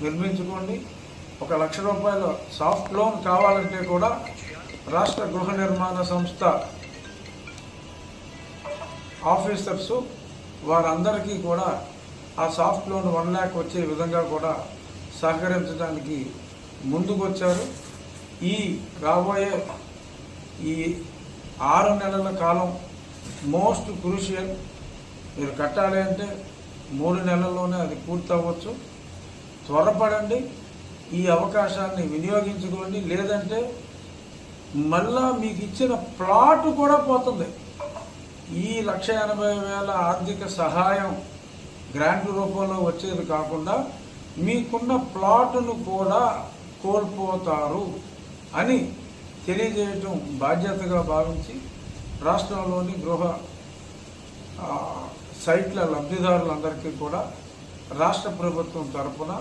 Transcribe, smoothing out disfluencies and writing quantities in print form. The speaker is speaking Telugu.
నిర్మించుకోండి. 1 లక్ష రూపాయల సాఫ్ట్ లోన్ కావాలంటే కూడా రాష్ట్ర గృహ నిర్మాణ సంస్థ ఆఫీసర్సు వారందరికీ కూడా ఆ సాఫ్ట్ లోన్ 1 లక్ష వచ్చే విధంగా కూడా సహకరించడానికి ముందుకొచ్చారు. ఈ రాబోయే ఈ 6 నెలల కాలం మోస్ట్ క్రూషియల్. మీరు కట్టాలి అంటే 3 నెలల్లోనే అది పూర్తవ్వచ్చు. త్వరపడండి, ఈ అవకాశాన్ని వినియోగించుకోండి. లేదంటే మళ్ళా మీకు ఇచ్చిన ప్లాట్ కూడా పోతుంది. ఈ 1,80,000 ఆర్థిక సహాయం గ్రాంట్ రూపంలో వచ్చేది కాకుండా మీకున్న ప్లాటును కూడా కోల్పోతారు అని తెలియజేయటం బాధ్యతగా భావించి రాష్ట్రంలోని గృహ సైట్ల లబ్ధిదారులందరికీ కూడా రాష్ట్ర ప్రభుత్వం తరపున